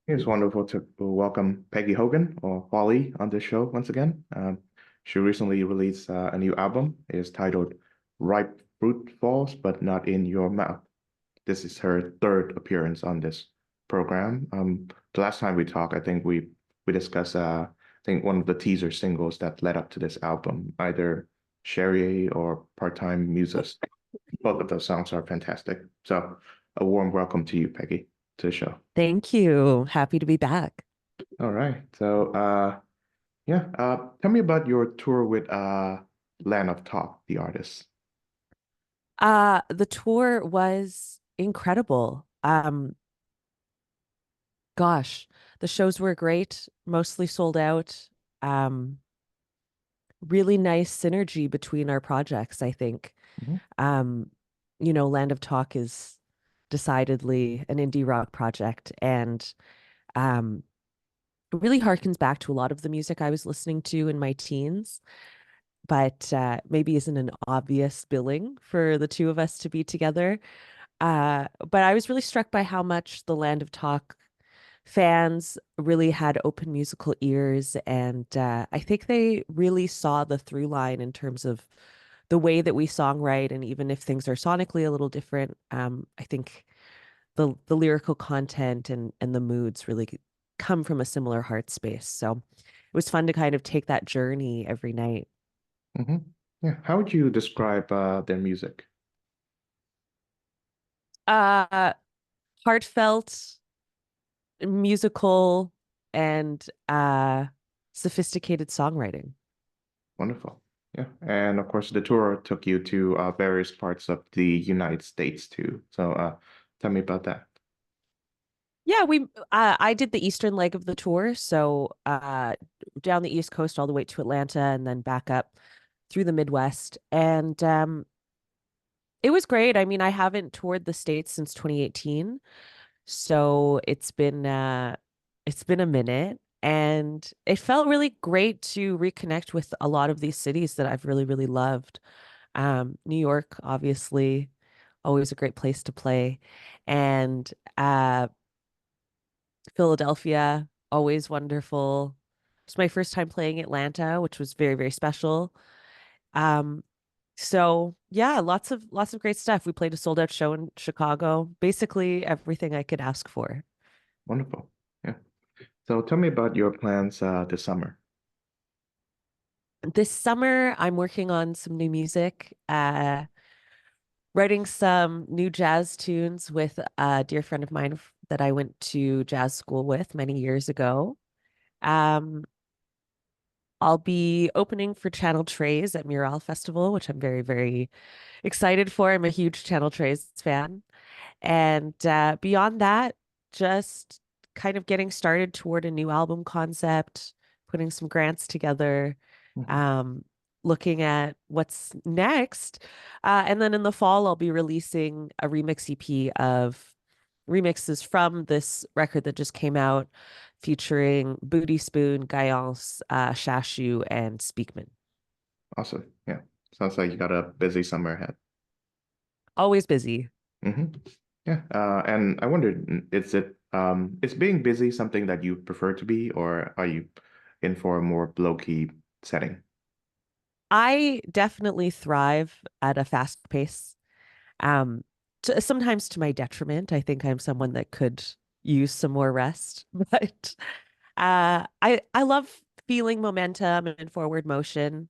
It's wonderful to welcome Peggy Hogan or Holly on this show once again. She recently released a new album. It's titled Ripe Fruit Falls, but Not in Your Mouth. This is her third appearance on this program. The last time we talked, I think we discussed I think one of the teaser singles that led up to this album, either Sherry or Part-Time Muses. Both of those songs are fantastic. So a warm welcome to you, Peggy, to the show. Thank you. Happy to be back. All right. So, yeah, tell me about your tour with Land of Talk, the artist. The tour was incredible. Gosh, the shows were great, mostly sold out. Um, Really nice synergy between our projects, I think. Mhm. Um, Land of Talk is decidedly an indie rock project and um it really harkens back to a lot of the music I was listening to in my teens, but maybe isn't an obvious billing for the two of us to be together. But I was really struck by how much the Land of Talk fans really had open musical ears, and I think they really saw the through line in terms of the way that we songwrite, and even if things are sonically a little different, I think the lyrical content and the moods really come from a similar heart space. So it was fun to kind of take that journey every night. Hmm. Yeah. How would you describe their music? Uh, Heartfelt, musical, and sophisticated songwriting. Wonderful. Yeah. And of course, the tour took you to various parts of the United States too. So, tell me about that. Yeah, I did the eastern leg of the tour, so down the East Coast all the way to Atlanta and then back up through the Midwest. And it was great. I mean, I haven't toured the States since 2018, so it's been a minute, and it felt really great to reconnect with a lot of these cities that I've really, really loved. New York, obviously, always a great place to play. And Philadelphia, always wonderful. It's my first time playing Atlanta, which was very, very special. Um, so yeah, lots of great stuff. We played a sold out show in Chicago, basically everything I could ask for. Wonderful. Yeah. So, tell me about your plans this summer. This summer, I'm working on some new music, writing some new jazz tunes with a dear friend of mine that I went to jazz school with many years ago. Um, I'll be opening for Channel Trays at Mural Festival, which I'm very, very excited for. I'm a huge Channel Trays fan. And beyond that, just kind of getting started toward a new album concept, putting some grants together, Mhm. um, looking at what's next. And then in the fall, I'll be releasing a remix EP of remixes from this record that just came out featuring Booty Spoon, Gayance, Shashu, and Speakman. Awesome. Yeah. Sounds like you got a busy summer ahead. Always busy. Hmm. Yeah. And I wondered, is being busy something that you prefer to be, or are you in for a more low-key setting? I definitely thrive at a fast pace. Um, Sometimes to my detriment. I think I'm someone that could use some more rest, but I love feeling momentum and forward motion.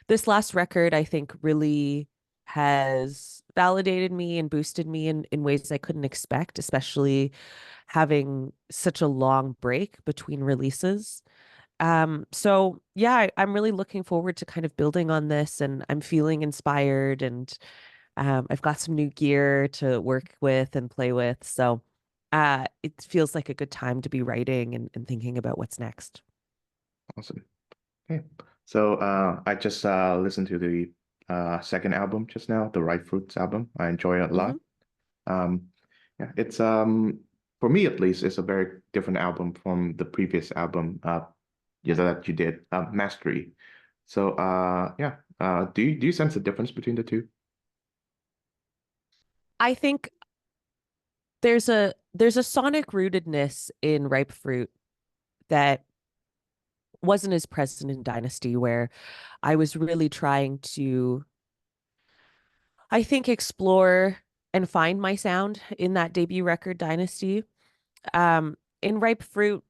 This last record, I think, really has validated me and boosted me in ways I couldn't expect, especially having such a long break between releases. So yeah, I'm really looking forward to kind of building on this, and I'm feeling inspired, and I've got some new gear to work with and play with. So it feels like a good time to be writing and thinking about what's next. Awesome. Okay. So I just listened to the second album just now, the Ripe Fruits album. I enjoy it a lot. Hmm. Um, yeah, it's for me at least, it's a very different album from the previous album yeah, that you did, Mastery. So yeah, do you sense a difference between the two? I think there's there's a sonic rootedness in Ripe Fruit that wasn't as present in Dynasty, where I was really trying to, I think, explore and find my sound in that debut record, Dynasty. In Ripe Fruit,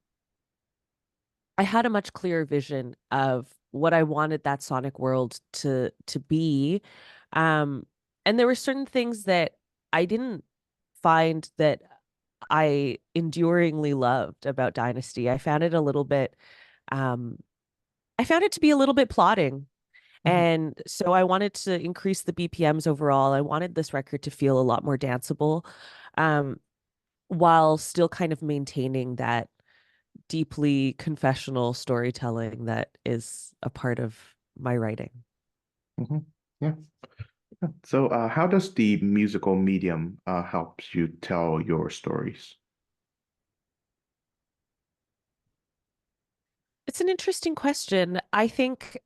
I had a much clearer vision of what I wanted that sonic world to be. Um, and there were certain things that I didn't find that I enduringly loved about Dynasty. Um, I found it to be a little bit plodding. Mhm, And so I wanted to increase the BPMs overall. I wanted this record to feel a lot more danceable, um, while still kind of maintaining that deeply confessional storytelling that is a part of my writing. mhm. Yeah. So, how does the musical medium helps you tell your stories? It's an interesting question. I think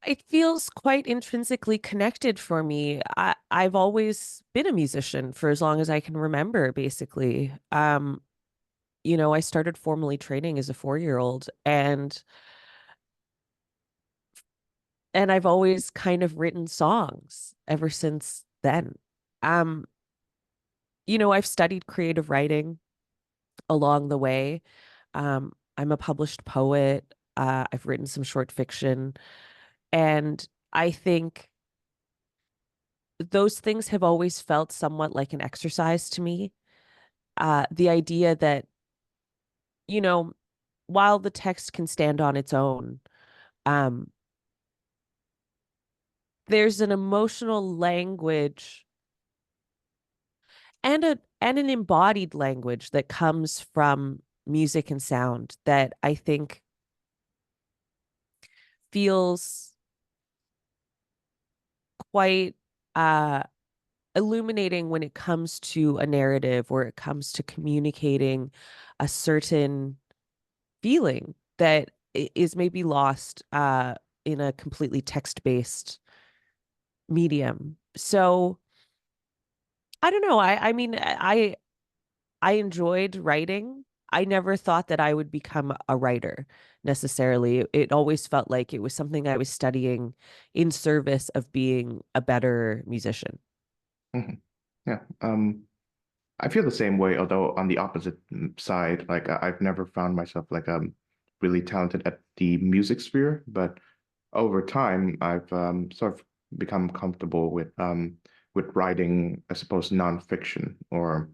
it feels quite intrinsically connected for me. I've always been a musician for as long as I can remember, basically. I started formally training as a 4-year-old, and I've always kind of written songs ever since then. Um, I've studied creative writing along the way. I'm a published poet. I've written some short fiction, and I think those things have always felt somewhat like an exercise to me. The idea that, you know, while the text can stand on its own, um, there's an emotional language and an embodied language that comes from music and sound that I think feels quite uh illuminating when it comes to a narrative or it comes to communicating a certain feeling that is maybe lost in a completely text-based medium. So I don't know. I mean, I enjoyed writing. I never thought that I would become a writer necessarily. It always felt like it was something I was studying in service of being a better musician. Mhm. Yeah. I feel the same way, although on the opposite side, like I've never found myself like really talented at the music sphere, but over time I've sort of become comfortable with writing, I suppose, nonfiction or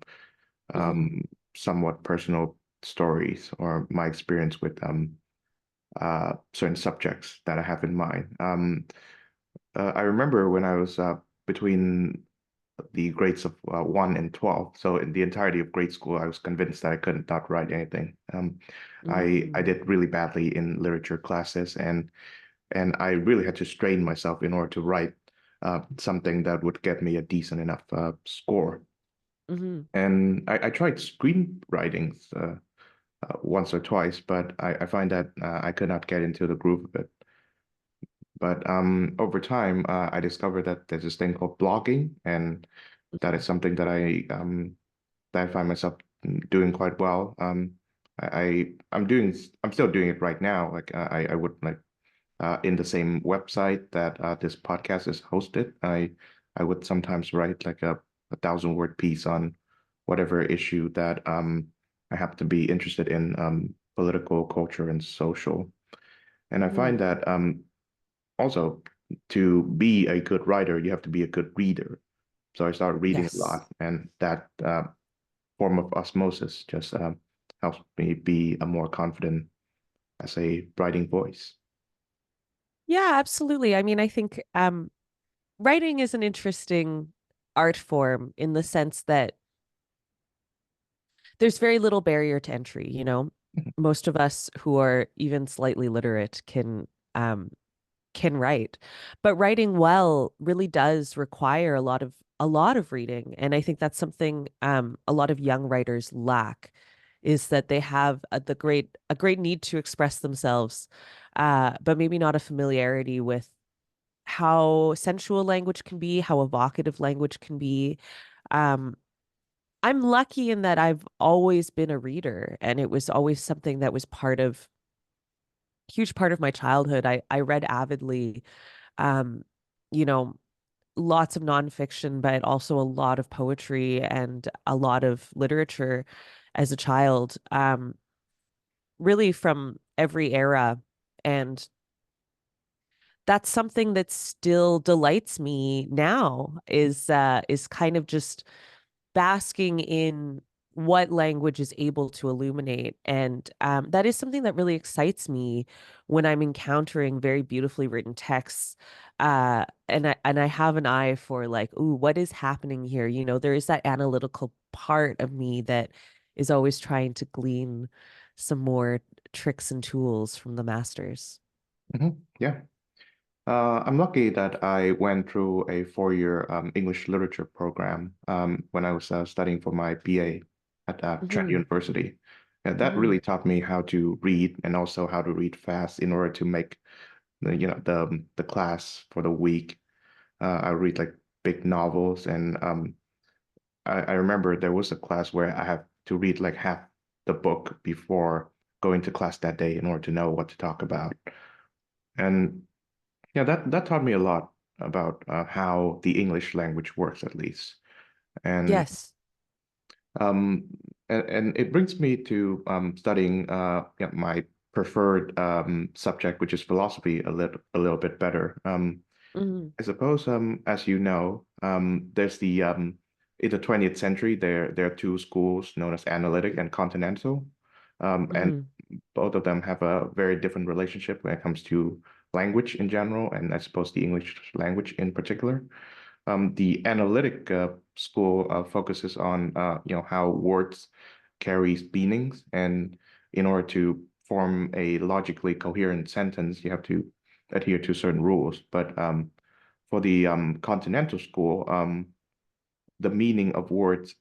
Mm, um somewhat personal stories or my experience with certain subjects that I have in mind. I remember when I was between the grades of 1 and 12. So in the entirety of grade school, I was convinced that I couldn't not write anything. I mm, did really badly in literature classes, and I really had to strain myself in order to write something that would get me a decent enough score. mm-hmm. And I tried screenwriting once or twice, but I find that I could not get into the groove of it. But over time, I discovered that there's this thing called blogging, and that is something that I find myself doing quite well. I'm still doing it right now. Like I would like in the same website that this podcast is hosted. I would sometimes write like a 1,000 word piece on whatever issue that I happen to be interested in, political, culture, and social. And I Mm-hmm. find that also to be a good writer, you have to be a good reader. So I started reading a Yes. lot, and that form of osmosis just helps me be a more confident as a writing voice. Yeah, absolutely. I mean, I think writing is an interesting art form in the sense that there's very little barrier to entry, you know. Most of us who are even slightly literate um can write. But writing well really does require a lot of reading. And I think that's something a lot of young writers lack is that they have a great need to express themselves, but maybe not a familiarity with how sensual language can be, how evocative language can be. Um, I'm lucky in that I've always been a reader, and it was always something that was huge part of my childhood. I read avidly, um, you know, lots of nonfiction, but also a lot of poetry and a lot of literature as a child, really from every era. And that's something that still delights me now is kind of just basking in what language is able to illuminate. And that is something that really excites me when I'm encountering very beautifully written texts. And I have an eye for like, ooh, what is happening here? You know, there is that analytical part of me that is always trying to glean some more tricks and tools from the masters. Yeah. I'm lucky that I went through a 4-year English literature program when I was studying for my BA at Trent Hmm. University. And that Hmm. really taught me how to read and also how to read fast in order to make the class for the week. I read like big novels, and I remember there was a class where I had to read like half the book before going to class that day in order to know what to talk about. And yeah, that taught me a lot about how the English language works, at least. And Yes. um, and it brings me to studying yeah, my preferred subject, which is philosophy, a little bit better. Hmm. I suppose, as you know, there's the in the 20th century there are two schools known as analytic and continental, and Hmm. both of them have a very different relationship when it comes to language in general, and I suppose the English language in particular. The analytic school focuses on how words carry meanings, and in order to form a logically coherent sentence, you have to adhere to certain rules. But for the continental school, the meaning of words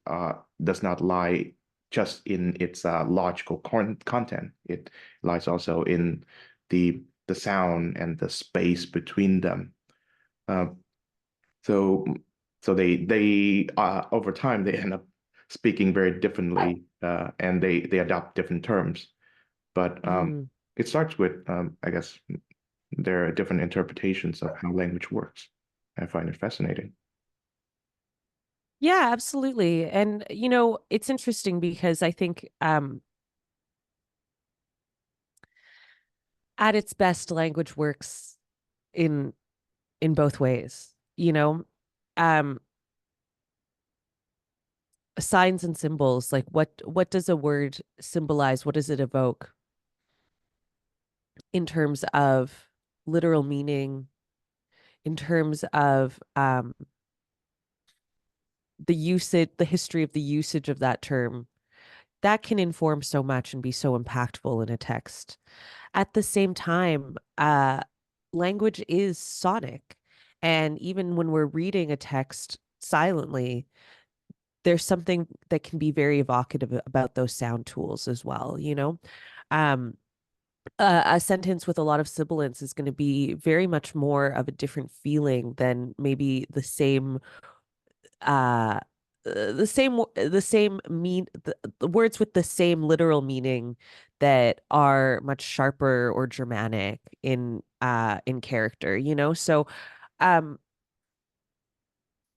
does not lie just in its logical content. It lies also in the sound and the space between them. Uh, so so they over time they end up speaking very differently, and they adopt different terms. But Hmm. it starts with I guess there are different interpretations of how language works. I find it fascinating. Yeah, absolutely. And it's interesting because I think at its best language works in both ways, you know. Um Signs and symbols, like what does a word symbolize? What does it evoke in terms of literal meaning, in terms of the usage, the history of the usage of that term? That can inform so much and be so impactful in a text. At the same time, language is sonic. And even when we're reading a text silently, there's something that can be very evocative about those sound tools as well, you know? Um, a sentence with a lot of sibilants is going to be very much more of a different feeling than maybe uh the same the words with the same literal meaning that are much sharper or Germanic in character, you know? So um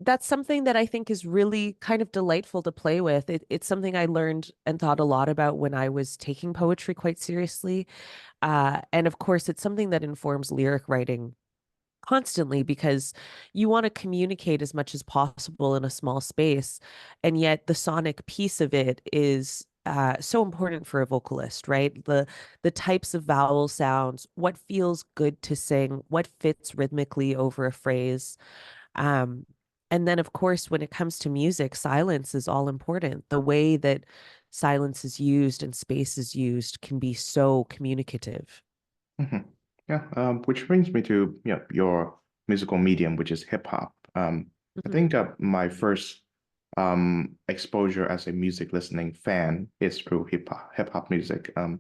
that's something that I think is really kind of delightful to play with. It's something I learned and thought a lot about when I was taking poetry quite seriously. And of course, it's something that informs lyric writing constantly because you want to communicate as much as possible in a small space. And yet the sonic piece of it is so important for a vocalist, right? The types of vowel sounds, what feels good to sing, what fits rhythmically over a phrase. Um, and then, of course, when it comes to music, silence is all important. The way that silence is used and space is used can be so communicative. Mhm. Yeah, which brings me to your musical medium, which is hip hop. I Mhm. think my first exposure as a music listening fan is through hip hop music. I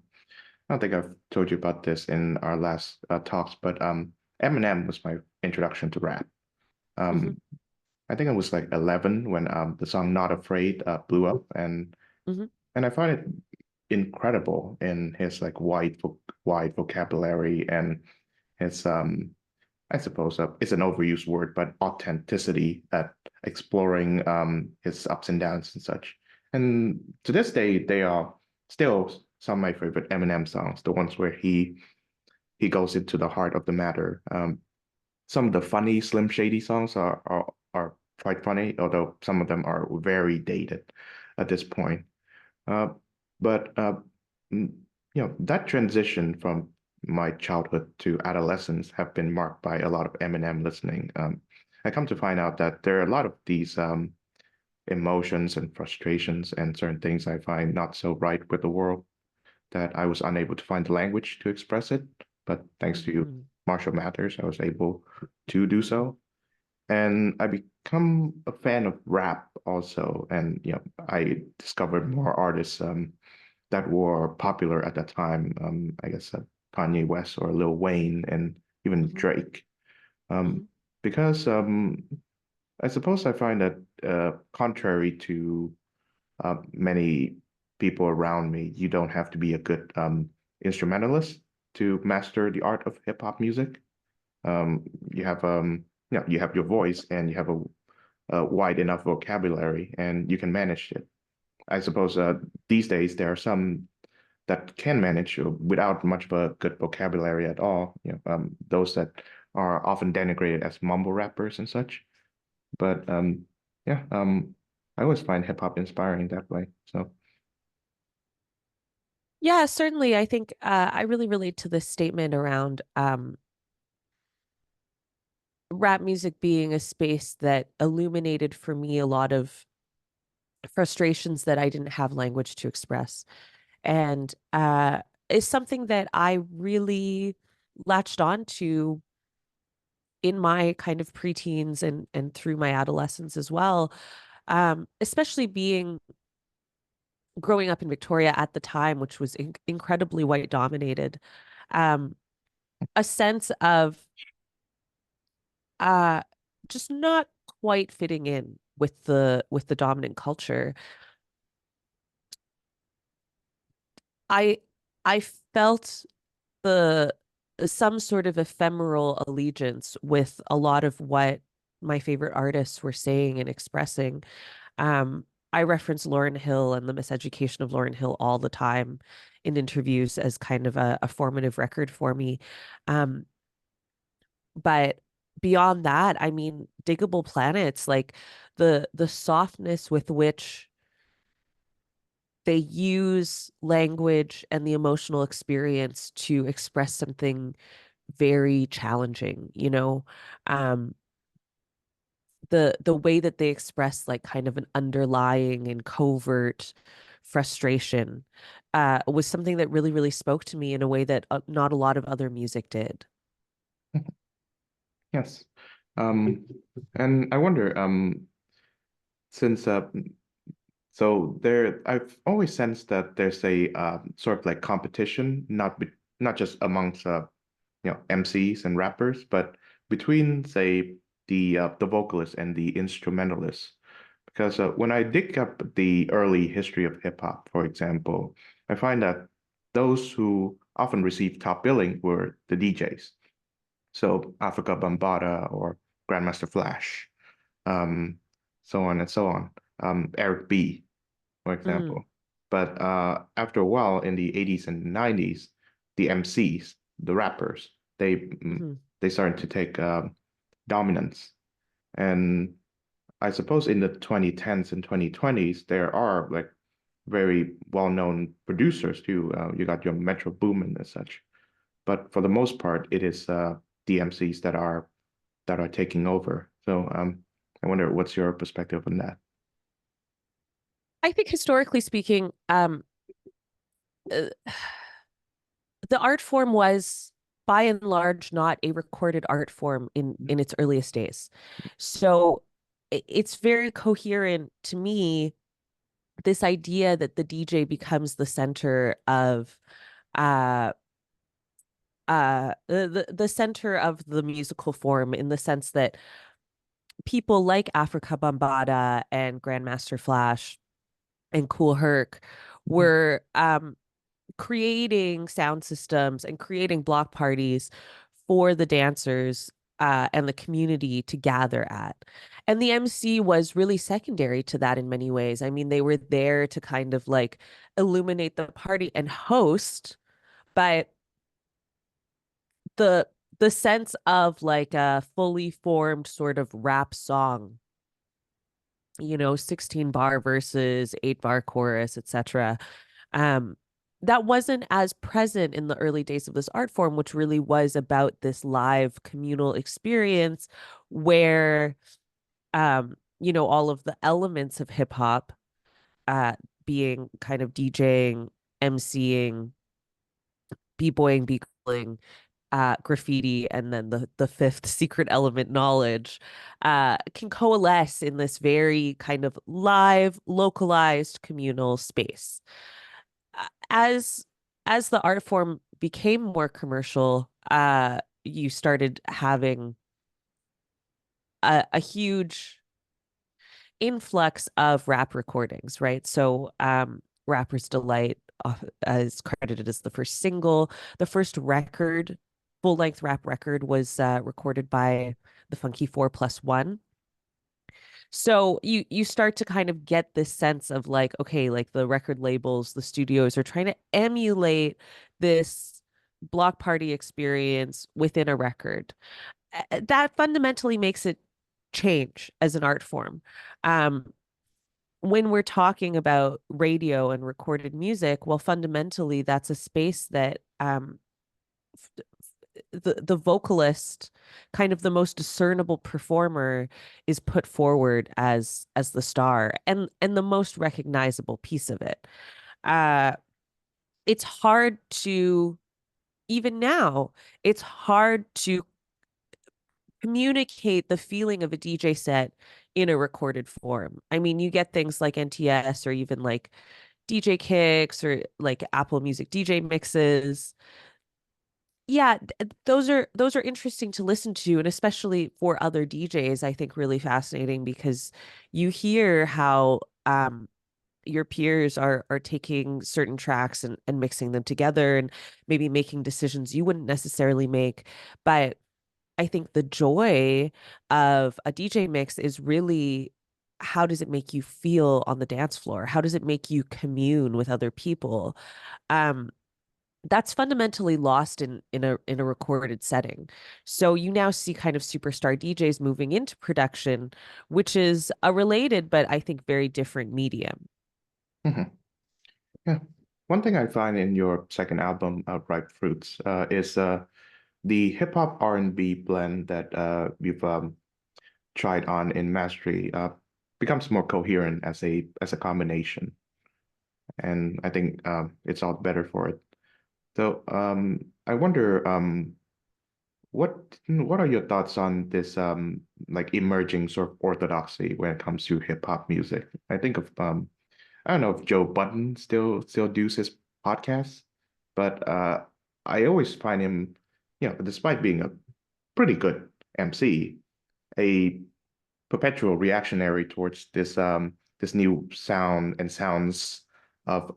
don't think I've told you about this in our last talks, but Eminem was my introduction to rap. Mhm. Um, I think I was like 11 when the song Not Afraid blew up, Hmm. and I find it incredible in his like wide vocabulary and his I suppose it's an overused word, but authenticity at exploring his ups and downs and such. And to this day, they are still some of my favorite Eminem songs, the ones where he goes into the heart of the matter. Some of the funny Slim Shady songs are quite funny, although some of them are very dated at this point. Uh, but mm, that transition from my childhood to adolescence have been marked by a lot of Eminem listening. I come to find out that there are a lot of these emotions and frustrations and certain things I find not so right with the world that I was unable to find the language to express it. But thanks to Hmm. Marshall Mathers, I was able to do so. And I become a fan of rap also. And I discovered more artists that were popular at that time. I guess Kanye West or Lil Wayne and even Hmm. Drake. Um, Hmm. because I suppose I find that contrary to many people around me, you don't have to be a good instrumentalist to master the art of hip hop music. Um, you have you have your voice and you have a wide enough vocabulary and you can manage it. I suppose these days there are some that can manage without much of a good vocabulary at all. Those that are often denigrated as mumble rappers and such. But yeah, I always find hip hop inspiring that way. So Yeah, certainly. I think I really relate to this statement around rap music being a space that illuminated for me a lot of frustrations that I didn't have language to express. And is something that I really latched on to in my kind of preteens and through my adolescence as well. Especially being growing up in Victoria at the time, which was incredibly white dominated. Um, a sense of uh just not quite fitting in with the dominant culture. I I felt the some sort of ephemeral allegiance with a lot of what my favorite artists were saying and expressing. Um, I reference Lauryn Hill and the miseducation of Lauryn Hill all the time in interviews as kind of a formative record for me. Um, but beyond that, I mean, Diggable Planets, like the softness with which they use language and the emotional experience to express something very challenging, you know. Um, the way that they express like kind of an underlying and covert frustration was something that really, really spoke to me in a way that not a lot of other music did. yes, um, and I wonder since so there, I've always sensed that there's a sort of like competition, not just amongst MCs and rappers, but between say the vocalists and the instrumentalists. Because when I dig up the early history of hip hop, for example, I find that those who often received top billing were the DJs. So Africa Bambaataa or Grandmaster Flash, um, so on and so on. Eric B, for Mm, example. But after a while, in the 80s and 90s, the MCs, the rappers, they mm, mhm. they started to take dominance. And I suppose in the 2010s and 2020s, there are like very well-known producers too. You got your Metro Boomin and such. But for the most part, it is the MCs that are taking over. So I wonder what's your perspective on that? I think historically speaking, uh, the art form was by and large not a recorded art form in its earliest days. So it's very coherent to me, this idea that the DJ becomes the center of uh the center of the musical form in the sense that people like Africa Bambaataa and Grandmaster Flash and Cool Herc Mhm. were creating sound systems and creating block parties for the dancers and the community to gather at. And the MC was really secondary to that in many ways. I mean, they were there to kind of like illuminate the party and host, but the the sense of like a fully formed sort of rap song, 16 bar verses, 8 bar chorus, etc. Um, that wasn't as present in the early days of this art form, which really was about this live communal experience where, all of the elements of hip hop, uh, being kind of DJing, MCing, b-boying, beatling, graffiti, and then the fifth secret element, knowledge, can coalesce in this very kind of live, localized communal space. As the art form became more commercial, you started having a huge influx of rap recordings, right? So, Rapper's Delight is credited as the first single. The first record, full length rap record, was recorded by the Funky 4+1. So you start to kind of get this sense of like, okay, like the record labels, the studios are trying to emulate this block party experience within a record. That fundamentally makes it change as an art form. Um, when we're talking about radio and recorded music, well, fundamentally, that's a space that the vocalist, kind of the most discernible performer, is put forward as the star and the most recognizable piece of it. Uh, it's hard to even now, it's hard to communicate the feeling of a DJ set in a recorded form. I mean, you get things like NTS or even like DJ kicks or like Apple Music DJ mixes. Yeah, those are interesting to listen to, and especially for other DJs, I think really fascinating because you hear how your peers are taking certain tracks and mixing them together and maybe making decisions you wouldn't necessarily make. But I think the joy of a DJ mix is really, how does it make you feel on the dance floor? How does it make you commune with other people? Um, that's fundamentally lost in a recorded setting. So you now see kind of superstar DJs moving into production, which is a related but I think very different medium. Mhm. Yeah. One thing I find in your second album, Ripe Fruits, is the hip hop R&B blend that you've tried on in Mastery becomes more coherent as a combination, and I think it's all better for it. So I wonder what are your thoughts on this like emerging sort of orthodoxy when it comes to hip hop music? I think of I don't know if Joe Budden still does his podcast, but I always find him, despite being a pretty good MC, a perpetual reactionary towards this new sound and sounds of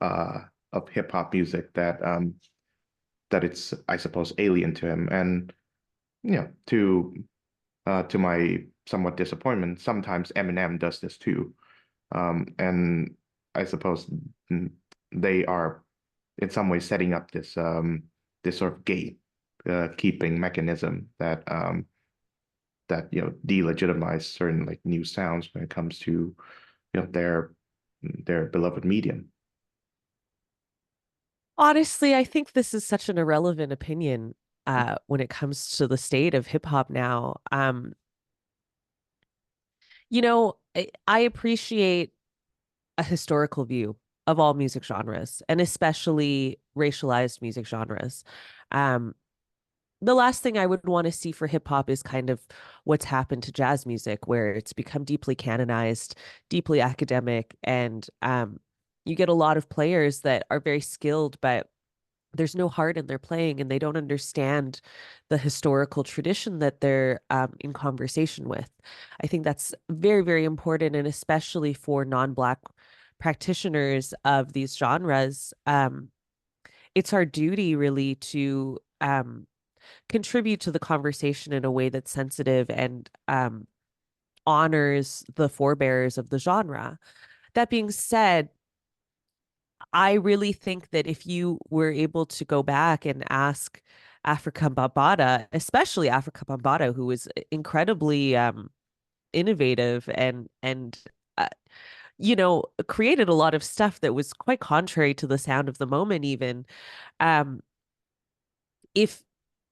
hip hop music that it's, I suppose, alien to him. And to my somewhat disappointment, sometimes Eminem does this too. And I suppose mm, they are in some way setting up this sort of gate keeping mechanism that delegitimize certain like new sounds when it comes to their beloved medium. Honestly, I think this is such an irrelevant opinion when it comes to the state of hip hop now. I appreciate a historical view of all music genres and especially racialized music genres. Um, the last thing I would want to see for hip hop is kind of what's happened to jazz music, where it's become deeply canonized, deeply academic, and you get a lot of players that are very skilled, but there's no heart in their playing, and they don't understand the historical tradition that they're in conversation with. I think that's very, very important, and especially for non-Black practitioners of these genres. It's our duty really to contribute to the conversation in a way that's sensitive and honors the forebears of the genre. That being said, I really think that if you were able to go back and ask Africa Bambaataa, especially Africa Bambaataa, who was incredibly innovative and uh, created a lot of stuff that was quite contrary to the sound of the moment, even um, if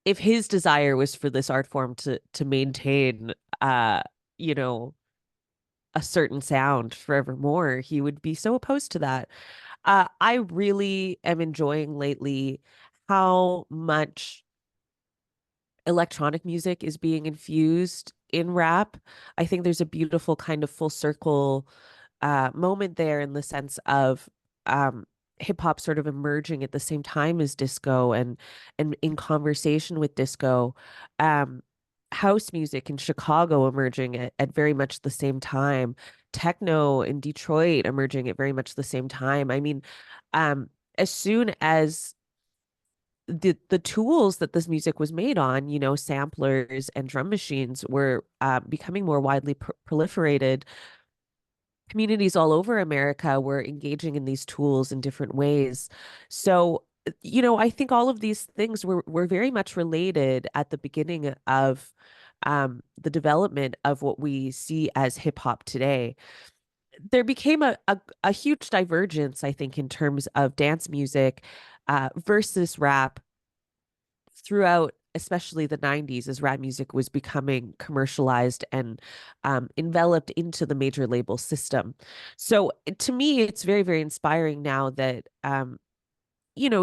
if his desire was for this art form to maintain uh, you know, a certain sound forevermore, he would be so opposed to that. I really am enjoying lately how much electronic music is being infused in rap. I think there's a beautiful kind of full circle moment there in the sense of um, hip hop sort of emerging at the same time as disco and in conversation with disco. Um, House music in Chicago emerging at very much the same time. Techno in Detroit emerging at very much the same time. I mean, as soon as the tools that this music was made on, samplers and drum machines were becoming more widely proliferated. Communities all over America were engaging in these tools in different ways. So, I think all of these things were very much related at the beginning of the development of what we see as hip hop today. There became a huge divergence, I think, in terms of dance music versus rap throughout, especially the 90s, as rap music was becoming commercialized and enveloped into the major label system. So to me, it's very, very inspiring now that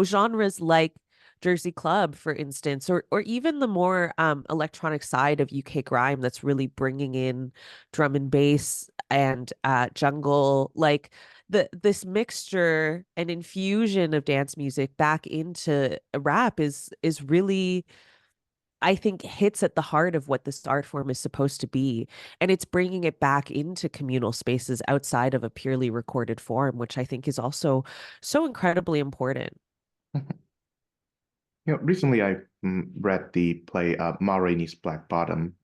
genres like Jersey Club, for instance, or even the more electronic side of UK grime that's really bringing in drum and bass and jungle, like this mixture and infusion of dance music back into rap is really, I think, hits at the heart of what this art form is supposed to be. And it's bringing it back into communal spaces outside of a purely recorded form, which I think is also so incredibly important. Recently I read the play Ma Rainey's Black Bottom.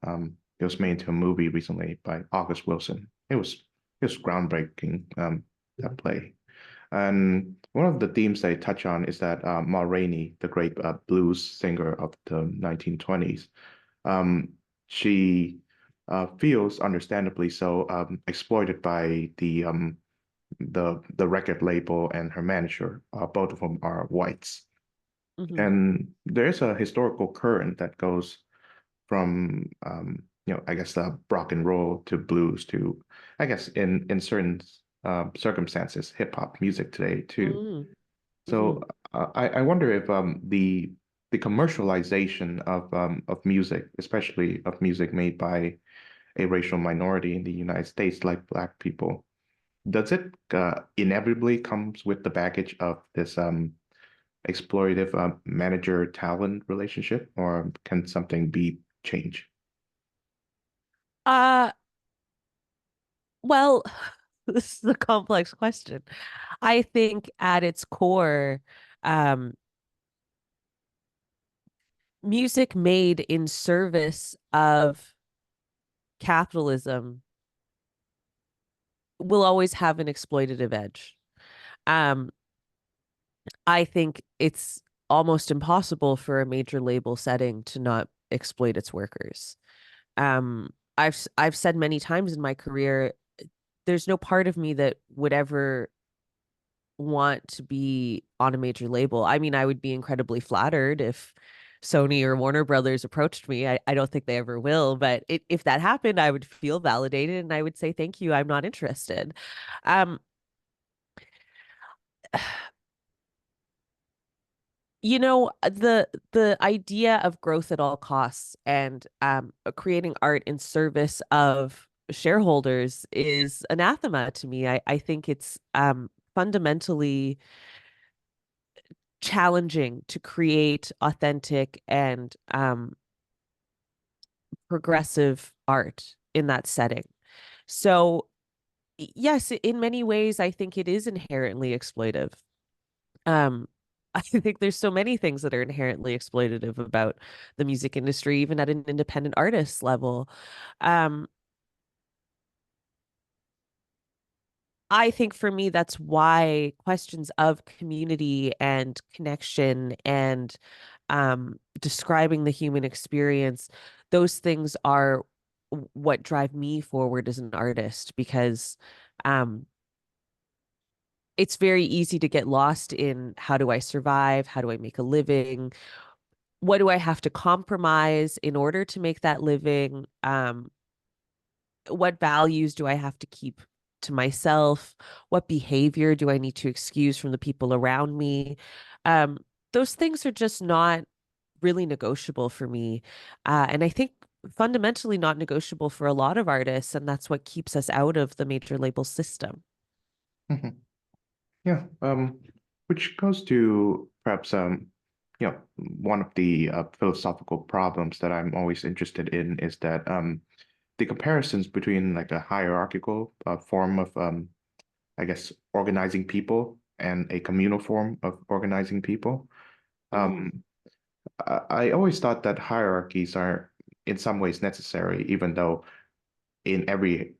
It was made into a movie recently by August Wilson. It was groundbreaking, that play. And one of the themes they touch on is that Ma Rainey, the great blues singer of the 1920s, um, she feels understandably so exploited by the record label and her manager. Both of them are whites. Hmm. And there's a historical current that goes from I guess rock and roll to blues to, I guess, in certain circumstances, hip hop music today too. Mm. So Hmm. I wonder if the commercialization of music, especially of music made by a racial minority in the United States, like Black people, does it inevitably comes with the baggage of this exploitative manager talent relationship, or can something be changed? Uh, well, this is a complex question. I think at its core, um, music made in service of capitalism will always have an exploitative edge. Um, I think it's almost impossible for a major label setting to not exploit its workers. I've said many times in my career, there's no part of me that would ever want to be on a major label. I mean, I would be incredibly flattered if Sony or Warner Brothers approached me. I don't think they ever will, but if that happened, I would feel validated and I would say, thank you, I'm not interested. Um, the idea of growth at all costs and creating art in service of shareholders is anathema to me. I think it's fundamentally challenging to create authentic and progressive art in that setting. So, yes, in many ways, I think it is inherently exploitive. Um, I think there's so many things that are inherently exploitative about the music industry, even at an independent artist level. Um, I think for me, that's why questions of community and connection and describing the human experience, those things are what drive me forward as an artist because um, it's very easy to get lost in how do I survive? How do I make a living? What do I have to compromise in order to make that living? What values do I have to keep to myself? What behavior do I need to excuse from the people around me? Um, those things are just not really negotiable for me. And I think fundamentally not negotiable for a lot of artists. And that's what keeps us out of the major label system. Mhm. Yeah, which goes to perhaps one of the philosophical problems that I'm always interested in is that the comparisons between like a hierarchical form of I guess organizing people and a communal form of organizing people. Mm, Um, I always thought that hierarchies are in some ways necessary, even though in every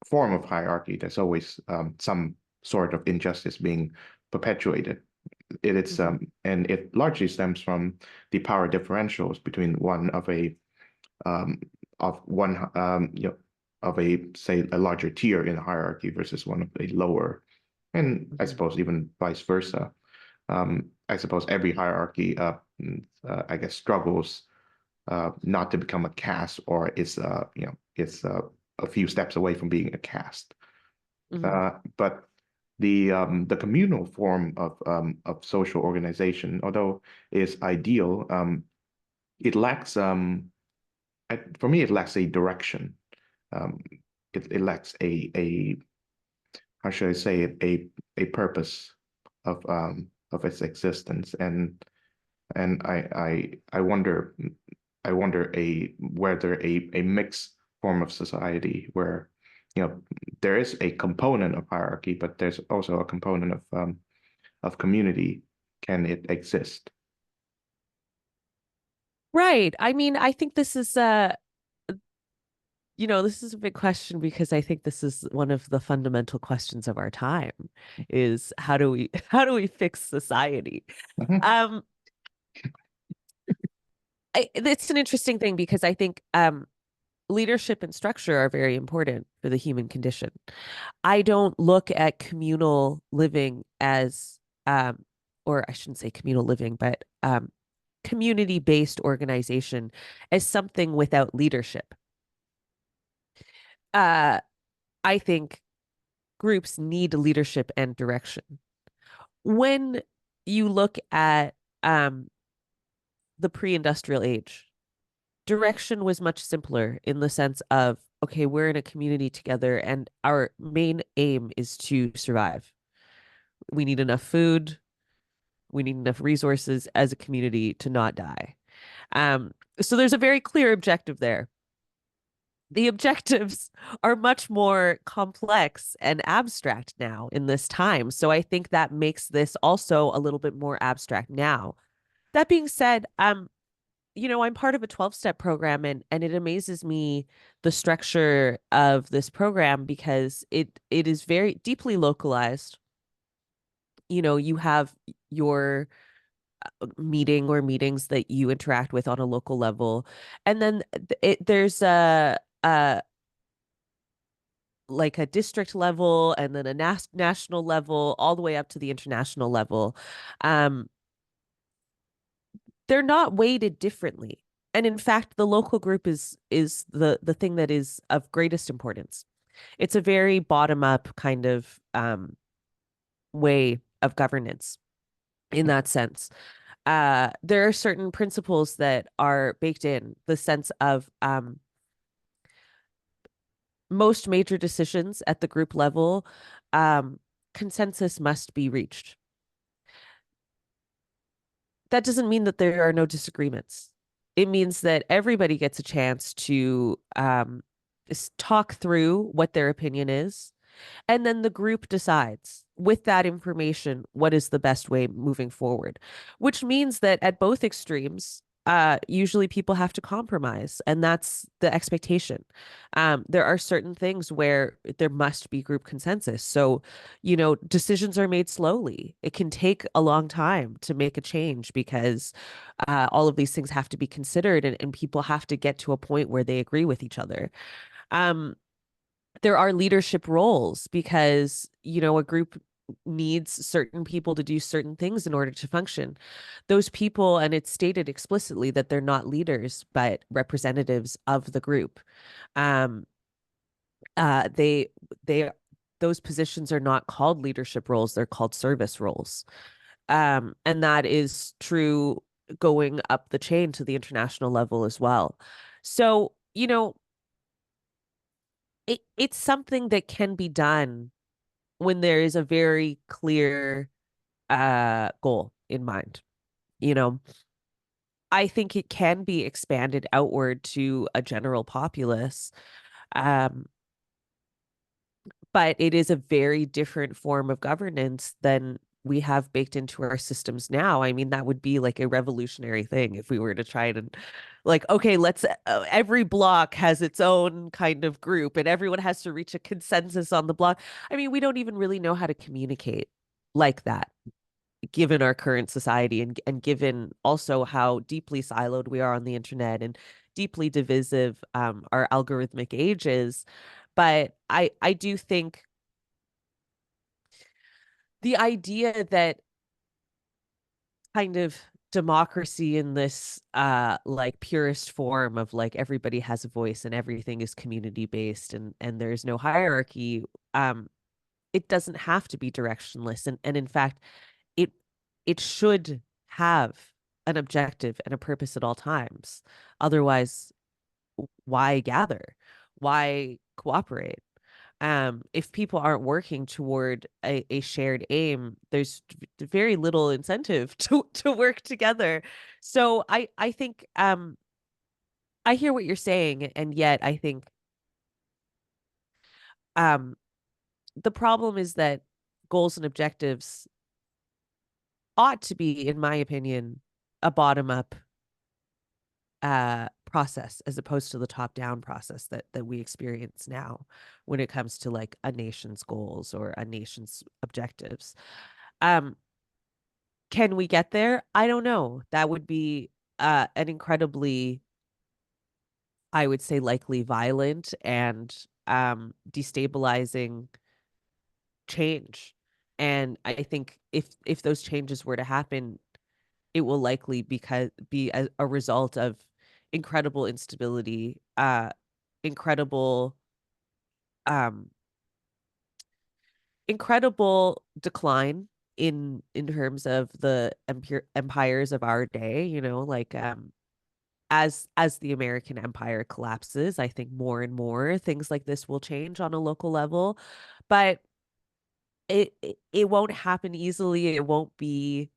form of hierarchy, there's always some sort of injustice being perpetuated. mhm, And it largely stems from the power differentials between one um, of one of a say a larger tier in a hierarchy versus one of a lower, and I mhm. suppose even vice versa. I suppose every hierarchy, I guess, struggles not to become a caste, or it's a few steps away from being a caste. Mhm. But the communal form of social organization, although is ideal, it lacks for me it lacks a direction. Um, it lacks a how should I say it a purpose of its existence, and I wonder whether a mixed form of society where there is a component of hierarchy, but there's also a component of community. Can it exist? Right. I mean, I think this is this is a big question because I think this is one of the fundamental questions of our time is how do we how do we fix society? Mhm. Um, it's an interesting thing because I think leadership and structure are very important for the human condition. I don't look at communal living as or I shouldn't say communal living, but community-based organization as something without leadership. Uh, I think groups need leadership and direction. When you look at um, the pre-industrial age, direction was much simpler in the sense of, okay, we're in a community together and our main aim is to survive. We need enough food, we need enough resources as a community to not die. So there's a very clear objective there. The objectives are much more complex and abstract now in this time. So I think that makes this also a little bit more abstract now. That being said, I'm part of a 12-step program and it amazes me the structure of this program because it is very deeply localized. You have your meeting or meetings that you interact with on a local level. And then there's a like a district level and then a national level all the way up to the international level. Um, they're not weighted differently. And in fact, the local group is the thing that is of greatest importance. It's a very bottom up kind of way of governance in that sense. There are certain principles that are baked in the sense of most major decisions at the group level, um, consensus must be reached. that doesn't mean that there are no disagreements. It means that everybody gets a chance to talk through what their opinion is, and then the group decides with that information what is the best way moving forward, which means that at both extremes, usually people have to compromise, and that's the expectation. There are certain things where there must be group consensus. So, decisions are made slowly. It can take a long time to make a change because all of these things have to be considered, and people have to get to a point where they agree with each other. Um, there are leadership roles because, a group needs certain people to do certain things in order to function. Those people, and it's stated explicitly that they're not leaders, but representatives of the group. Um, uh, they, they, those positions are not called leadership roles, they're called service roles. And that is true going up the chain to the international level as well. So, it's something that can be done when there is a very clear goal in mind. You know, I think it can be expanded outward to a general populace. Um, but it is a very different form of governance than we have baked into our systems now. I mean, that would be like a revolutionary thing if we were to try to, like, okay, let's, every block has its own kind of group and everyone has to reach a consensus on the block. I mean, we don't even really know how to communicate like that, given our current society, and given also how deeply siloed we are on the internet and deeply divisive our algorithmic age is. But I do think the idea that kind of democracy in this like purest form of like everybody has a voice and everything is community based, and there's no hierarchy, um it doesn't have to be directionless, and in fact it it should have an objective and a purpose at all times. Otherwise, why gather? Why cooperate? If people aren't working toward a shared aim, there's very little incentive to work together. So I think I hear what you're saying, and yet I think um the problem is that goals and objectives ought to be, in my opinion, a bottom up process as opposed to the top down process that we experience now when it comes to like a nation's goals or a nation's objectives. Um, can we get there? I don't know. That would be an incredibly, I would say, likely violent and destabilizing change. And I think if those changes were to happen, it will likely be a result of incredible instability, incredible um incredible decline in terms of the empires of our day, like as the American empire collapses, I think more and more things like this will change on a local level, but it won't happen easily. It won't be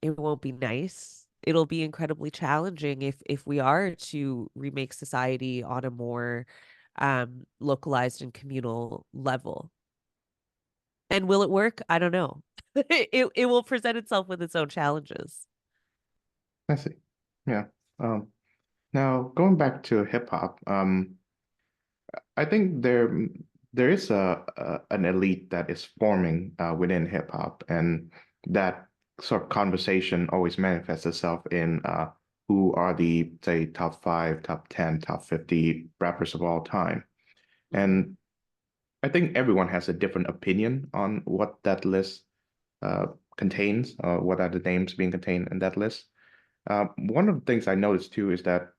nice. It'll be incredibly challenging if we are to remake society on a more localized and communal level. And will it work? I don't know. It will present itself with its own challenges. I see. Yeah. Um, Now going back to hip hop, I think there is an elite that is forming within hip hop, and that sort of conversation always manifests itself in who are the, say, top five, top 10, top 50 rappers of all time. Mhm. And I think everyone has a different opinion on what that list uh, contains, what are the names being contained in that list. One of the things I noticed too is that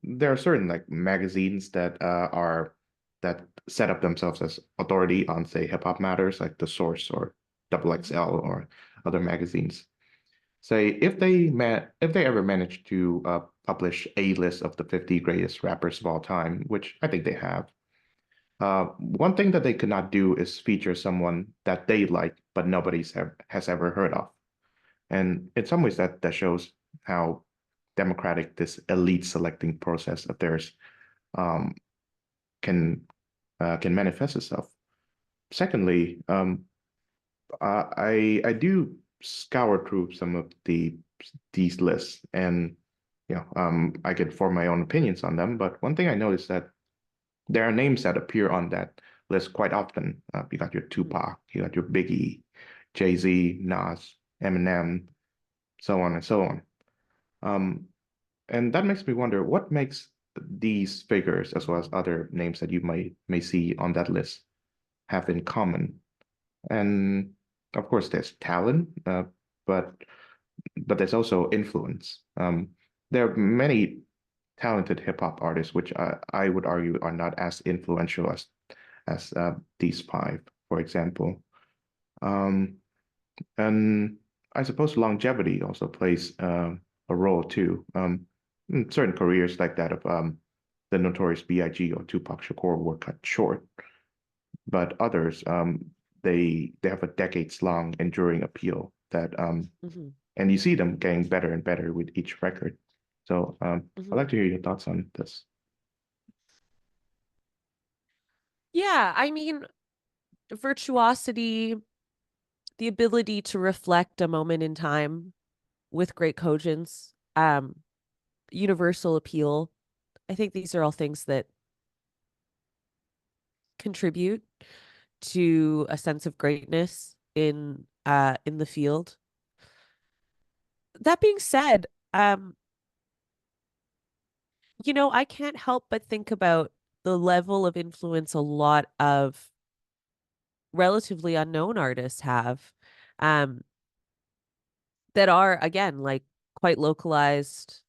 there are certain like magazines that are that set up themselves as authority on, say, hip hop matters, like The Source or Double Mhm. XL or other magazines. Say if they ever manage to publish a list of the 50 greatest rappers of all time, which I think they have. One thing that they could not do is feature someone that they like, but nobody's has ever heard of. And in some ways, that shows how democratic this elite selecting process of theirs um, can can manifest itself. Secondly, I do scour through some of these lists, and I could form my own opinions on them. But one thing I noticed that there are names that appear on that list quite often. You got your Mhm. Tupac, you got your Biggie, Jay-Z, Nas, Eminem, so on and so on. Um, and that makes me wonder what makes these figures, as well as other names that you may see on that list, have in common. And of course, there's talent, but there's also influence. There are many talented hip hop artists, which I would argue are not as influential as these five, for example. Um, and I suppose longevity also plays a role too. In certain careers like that of the Notorious B.I.G. or Tupac Shakur were cut short, but others they have a decades long enduring appeal that Mhm. and you see them getting better and better with each record. So I'd Mhm. like to hear your thoughts on this. Yeah, I mean, virtuosity, the ability to reflect a moment in time with great cogence, universal appeal. I think these are all things that contribute to a sense of greatness in the field. That being said, I can't help but think about the level of influence a lot of relatively unknown artists have, um, that are again like quite localized,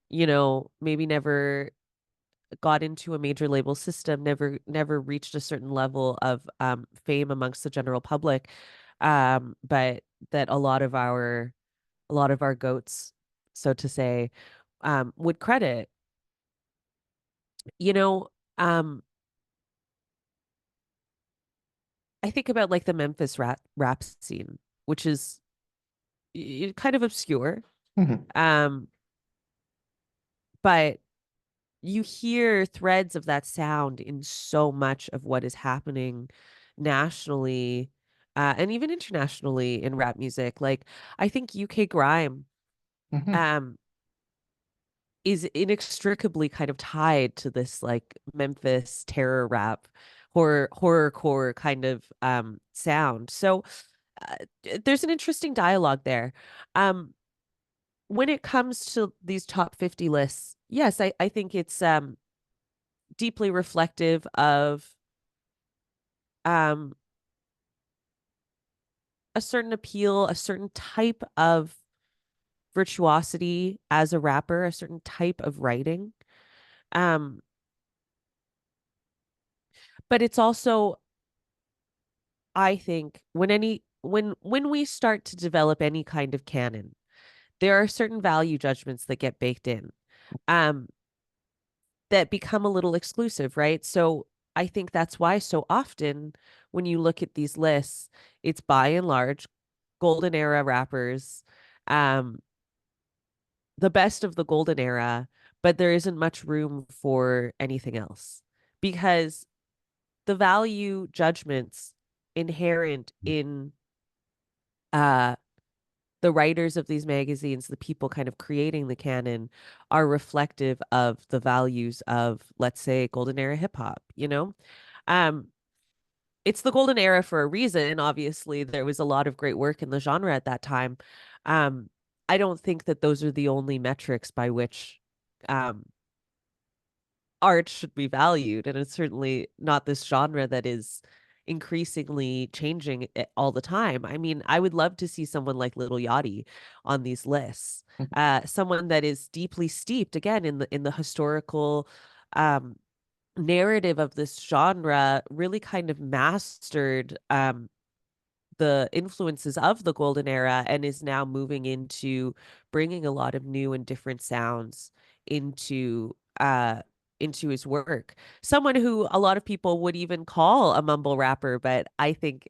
maybe never got into a major label system, never reached a certain level of fame amongst the general public. But that a lot of our goats, so to say, would credit. You know, um, I think about like the Memphis rap scene, which is kind of obscure. Mhm, Um, but you hear threads of that sound in so much of what is happening nationally, and even internationally in rap music. Like I think UK grime mhm, um is inextricably kind of tied to this like Memphis terror rap, horrorcore kind of sound. So uh, there's an interesting dialogue there. Um when it comes to these top 50 lists, yes, I think it's deeply reflective of um a certain appeal, a certain type of virtuosity as a rapper, a certain type of writing. Um, but it's also, I think, when we start to develop any kind of canon, there are certain value judgments that get baked in, um, that become a little exclusive, right? So I think that's why so often when you look at these lists, it's by and large golden era rappers, um, the best of the golden era, but there isn't much room for anything else because the value judgments inherent in uh the writers of these magazines, the people kind of creating the canon, are reflective of the values of, let's say, golden era hip hop, Um, it's the golden era for a reason. Obviously, there was a lot of great work in the genre at that time. Um, I don't think that those are the only metrics by which um art should be valued. And it's certainly not this genre that is increasingly changing all the time. I mean, I would love to see someone like Little Yachty on these lists. Someone that is deeply steeped again in the historical um narrative of this genre, really kind of mastered the influences of the golden era and is now moving into bringing a lot of new and different sounds into into his work. Someone who a lot of people would even call a mumble rapper, but I think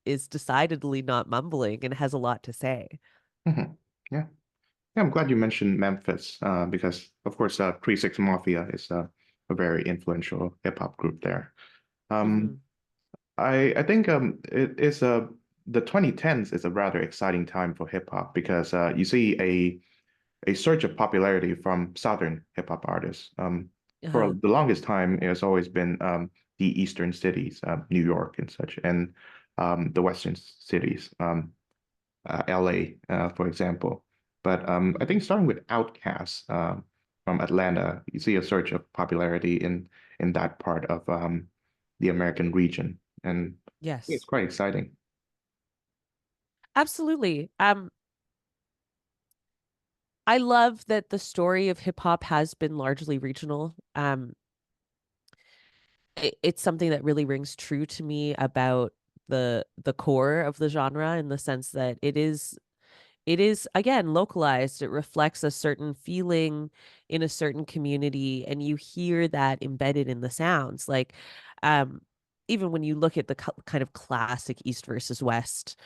is decidedly not mumbling and has a lot to say. Mhm. Yeah. Yeah, I'm glad you mentioned Memphis, because of course, 3 6 Mafia is a very influential hip hop group there. Hmm. Um, I think it is the 2010s is a rather exciting time for hip hop because you see a surge of popularity from Southern hip hop artists. For Uh-huh. the longest time, it has always been the Eastern cities, New York and such, and the Western cities. LA, for example. But I Hmm. think starting with Outkast from Atlanta, you see a surge of popularity in that part of the American region, and it's Yes, quite exciting. absolutely. I love that the story of hip hop has been largely regional. It's something that really rings true to me about the core of the genre in the sense that it is again localized. It reflects a certain feeling in a certain community, and you hear that embedded in the sounds. Like, um, even when you look at the kind of classic East versus West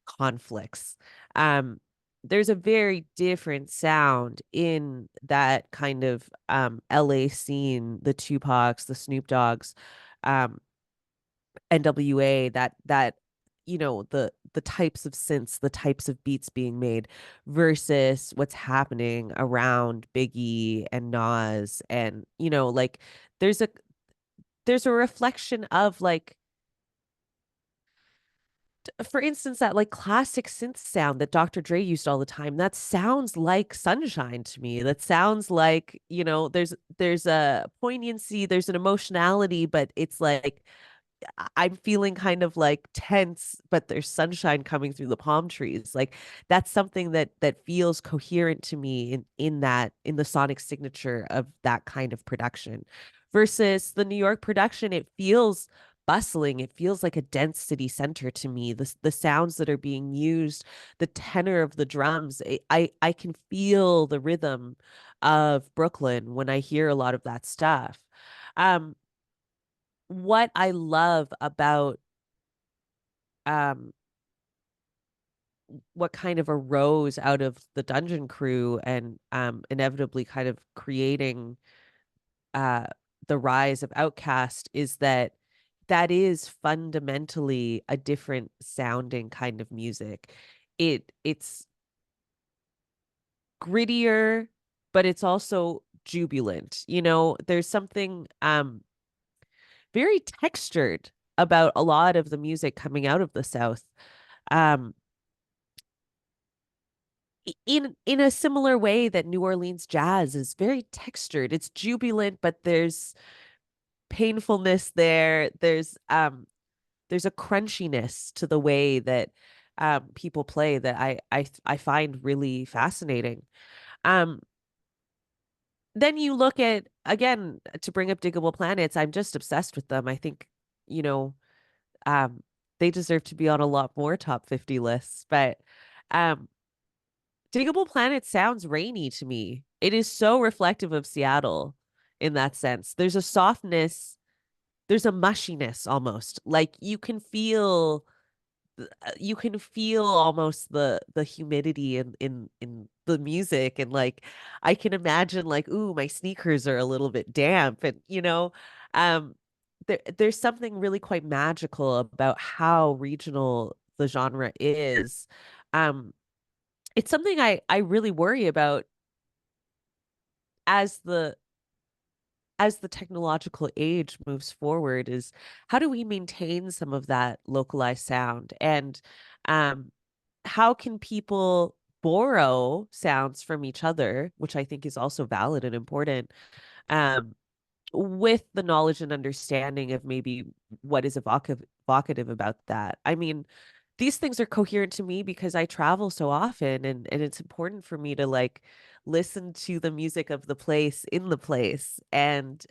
conflicts, um, there's a very different sound in that kind of LA scene, the Tupacs, the Snoop Dogs, um, NWA, the types of synths, the types of beats being made versus what's happening around Biggie and Nas, and like there's a there's a reflection of like, for instance, that like classic synth sound that Dr. Dre used all the time, that sounds like Sunshine to me. That sounds like, there's a poignancy, there's an emotionality, but it's like I'm feeling kind of like tense, but there's sunshine coming through the palm trees. Like that's something that feels coherent to me in the sonic signature of that kind of production. Versus the New York production, it feels bustling. It feels like a dense city center to me. The sounds that are being used, the tenor of the drums, I can feel the rhythm of Brooklyn when I hear a lot of that stuff. Um, what I love about um what kind of arose out of the Dungeon Crew and inevitably kind of creating uh the rise of Outcast is that is fundamentally a different sounding kind of music. It's grittier, but it's also jubilant. There's something very textured about a lot of the music coming out of the South. Um, in a similar way that New Orleans jazz is very textured. It's jubilant, but there's painfulness there. There's a crunchiness to the way that people play that I find really fascinating. Um, then you look at again to bring up Diggable Planets. I'm just obsessed with them. I think, you know, um, they deserve to be on a lot more top 50 lists, but um Diggable Planet sounds rainy to me. It is so reflective of Seattle in that sense. There's a softness, there's a mushiness almost. Like you can feel almost the humidity in the music, and like I can imagine like, ooh, my sneakers are a little bit damp, and um there's something really quite magical about how regional the genre is. Um it's something I really worry about as the technological age moves forward, is how do we maintain some of that localized sound, and um how can people borrow sounds from each other, which I think is also valid and important, um with the knowledge and understanding of maybe what is evocative about that. I mean, these things are coherent to me because I travel so often, and it's important for me to like listen to the music of the place in the place. And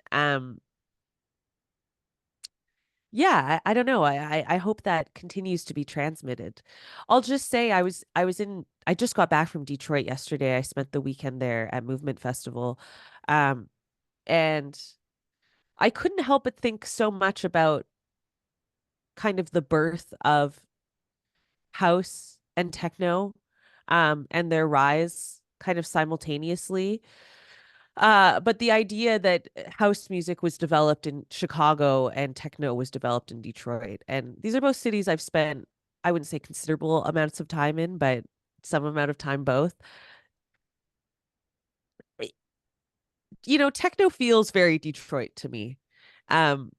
yeah, I don't know. I hope that continues to be transmitted. I'll just say I just got back from Detroit yesterday. I spent the weekend there at Movement Festival. Um and I couldn't help but think so much about kind of the birth of house and techno. and their rise kind of simultaneously. But the idea that house music was developed in Chicago and techno was developed in Detroit. And these are both cities I've spent, I wouldn't say considerable amounts of time in, but some amount of time both. Techno feels very Detroit to me. Um,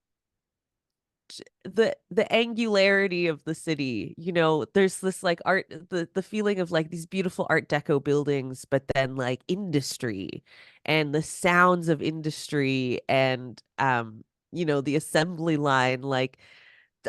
the angularity of the city, there's this like art, the feeling of like these beautiful art deco buildings, but then like industry and the sounds of industry and the assembly line, like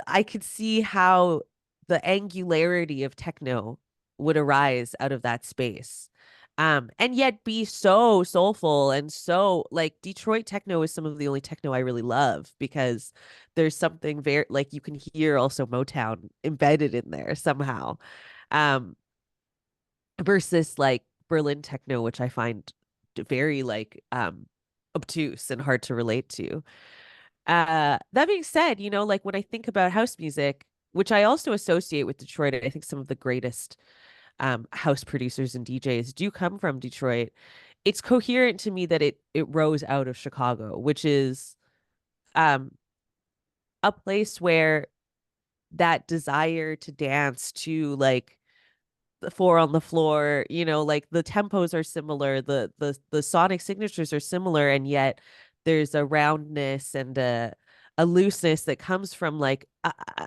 I could see how the angularity of techno would arise out of that space. And yet be so soulful and so like Detroit techno is some of the only techno I really love because there's something very like you can hear also Motown embedded in there somehow. Um, versus like Berlin techno, which I find very like obtuse and hard to relate to. That being said, like when I think about house music, which I also associate with Detroit, I think some of the greatest house producers and DJs do come from Detroit. It's coherent to me that it rose out of Chicago, which is um a place where that desire to dance to like the four on the floor, like the tempos are similar, the sonic signatures are similar, and yet there's a roundness and a looseness that comes from like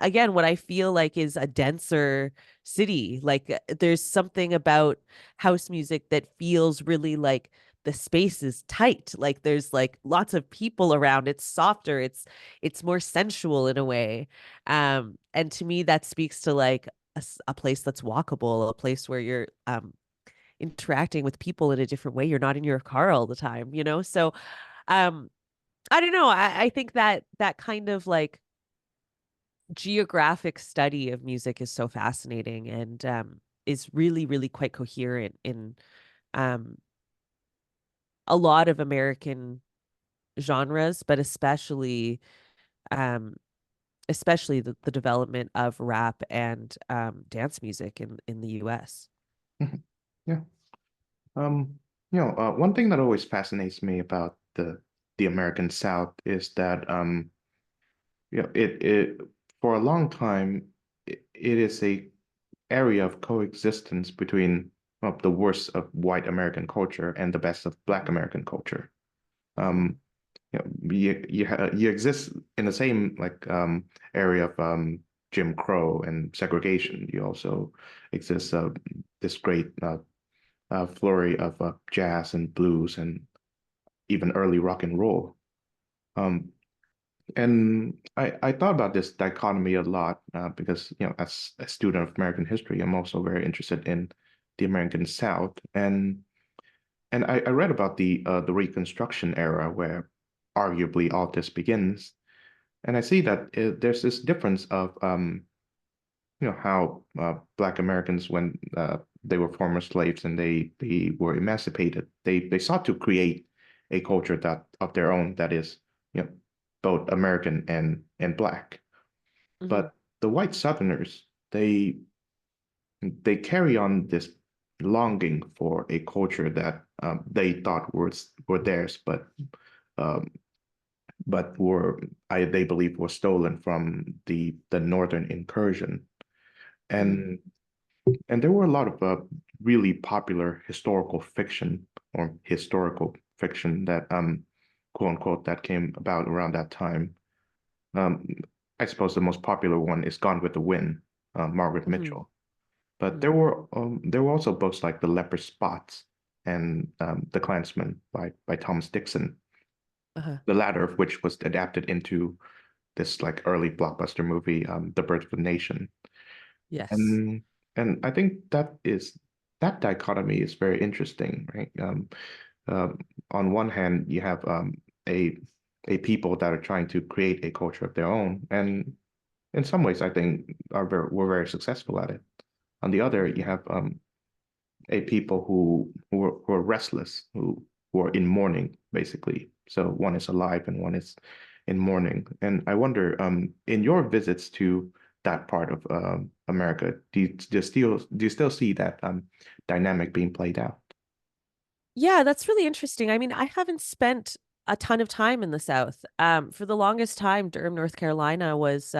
again what I feel like is a denser city. Like there's something about house music that feels really like the space is tight. Like there's like lots of people around. It's softer. It's more sensual in a way. And to me that speaks to like a place that's walkable, a place where you're interacting with people in a different way. You're not in your car all the time. So um I don't know. I think that that kind of like geographic study of music is so fascinating and is really, really quite coherent in um a lot of American genres, but um especially the development of rap and dance music in the US. Mhm. Yeah. Um, one thing that always fascinates me about the American South is that it for a long time it is a area of coexistence between well, the worst of white American culture and the best of Black Mhm, American culture. mhm, Um, you exist in the same like area of Jim Crow and segregation. You also exist this great flurry of jazz and blues and even early rock and roll. Um, and I thought about this dichotomy a lot because, as a student of American history, I'm also very interested in the American South. And I read about the Reconstruction era where arguably all this begins. And I see that there's this difference of how Black Americans, when they were former slaves and they were emancipated, they sought to create a culture that of their own that is, both American and Black. mhm, But the white Southerners, they carry on this longing for a culture that they thought were theirs, um, but they believe were stolen from the Northern incursion. mhm, And And there were a lot of really popular historical fiction that quote unquote that came about around that time. Um, I suppose the most popular one is Gone with the Wind, Margaret mhm, Mitchell. But there were also books like The Leper's Spots and The Klansman by Thomas Dixon, uh-huh. the latter of which was adapted into this like early blockbuster movie, The Birth of a Nation. Yes. And and I think that dichotomy is very interesting, right? Um, on one hand, you have a a people that are trying to create a culture of their own, and in some ways, I think were very successful at it. On the other, you Mhm, have a people who are restless, who are in mourning, basically. So one is alive and one is in mourning. And I wonder, in your visits to that part of America. Do you still see that dynamic being played out? Yeah, that's really interesting. I mean, I haven't spent a ton of time in the South. For the longest time, Durham, North Carolina was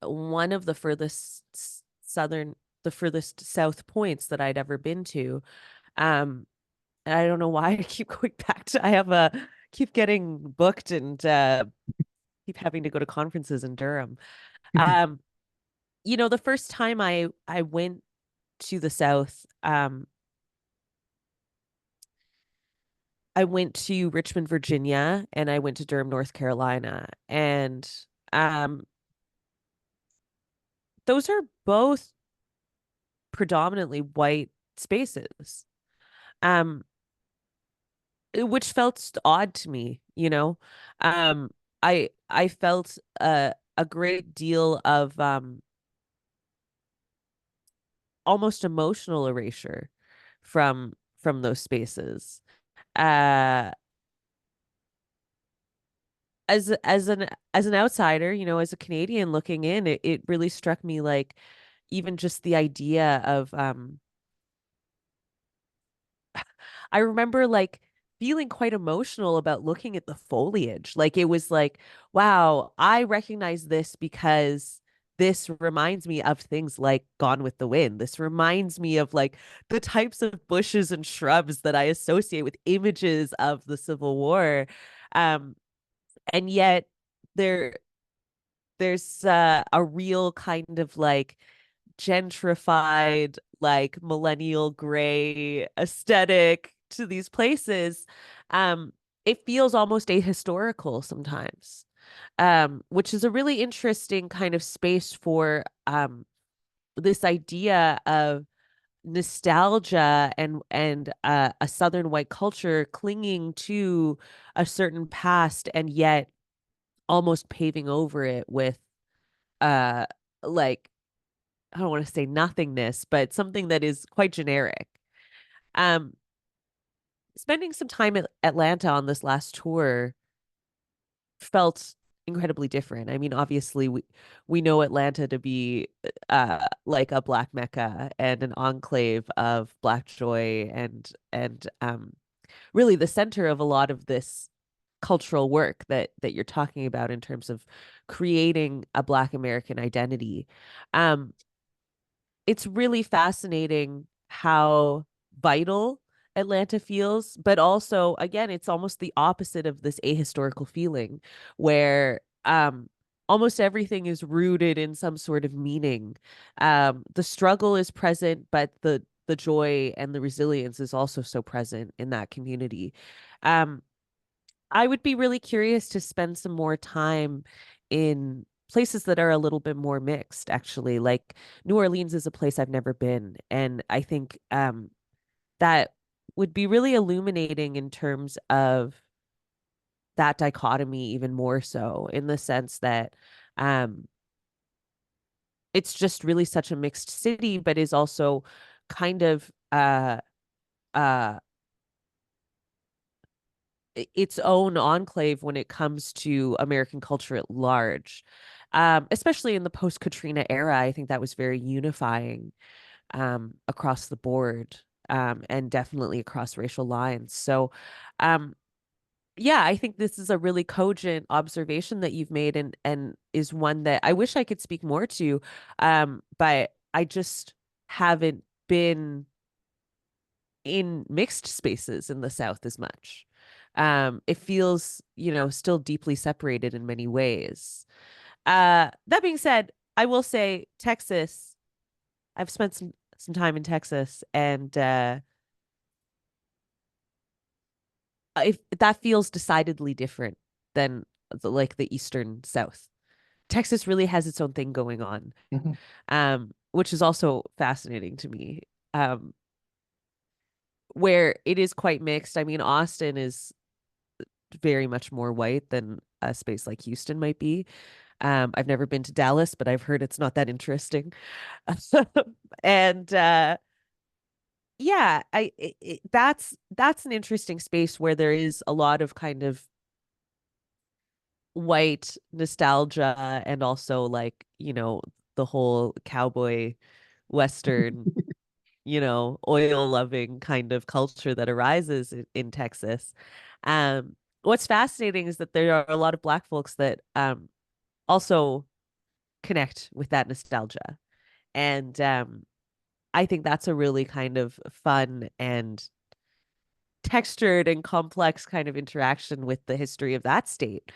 one of the the furthest south points that I'd ever been to. Um, and I don't know why I keep going back to, I have a, keep getting booked and keep having to go to conferences in Durham. Um, the first time I went to the South, I went to Richmond, Virginia, and I went to Durham, North Carolina. And um, those are both predominantly white spaces, um, which felt odd to me, you know. Um, I felt a great deal of almost emotional erasure from those spaces. Uh, as an outsider, as a Canadian looking in, it really struck me like even just the idea of I remember like feeling quite emotional about looking at the foliage. Like it was like, wow, I recognize this because this reminds me of things like Gone with the Wind. This reminds me of like the types of bushes and shrubs that I associate with images of the Civil War. Um, and yet there there's a real kind of like gentrified, like millennial gray aesthetic to these places. Um, it feels almost ahistorical sometimes, which is a really interesting kind of space for this idea of nostalgia and a Southern white culture clinging to a certain past and yet almost paving over it with uh like I don't want to say nothingness, but something that is quite generic. Um, Spending some time at Atlanta on this last tour felt incredibly different. I mean, obviously we know Atlanta to be like a Black Mecca and an enclave of Black joy and really the center of a lot of this cultural work that you're talking about in terms of creating a Black American identity. Um, it's really fascinating how vital Atlanta feels, but also, again, it's almost the opposite of this ahistorical feeling where almost everything is rooted in some sort of meaning. The struggle is present, but the joy and the resilience is also so present in that community. Um, I would be really curious to spend some more time in places that are a little bit more mixed, actually. Like New Orleans is a place I've never been, and I think that would be really illuminating in terms of that dichotomy even more so in the sense that um it's just really such a mixed city, but is also kind of uh its own enclave when it comes to American culture at large. Especially in the post-Katrina era, I think that was very unifying across the board, and definitely across racial lines. So, um, yeah, I think this is a really cogent observation that you've made and is one that I wish I could speak more to, but I just haven't been in mixed spaces in the South as much. It feels, still deeply separated in many ways. That being said, I will say Texas, I've spent some time in Texas and if that feels decidedly different than like the Eastern South. Texas really has its own thing going on, Mhm. which is also fascinating to me. Um, where it is quite mixed. I mean, Austin is very much more white than a space like Houston might be. I've never been to Dallas, but I've heard it's not that interesting. And yeah, that's an interesting space where there is a lot of kind of white nostalgia and also like, the whole cowboy Western, oil loving kind of culture that arises in Texas. What's fascinating is that there are a lot of Black folks that also connect with that nostalgia. And I think that's a really kind of fun and textured and complex kind of interaction with the history of that state,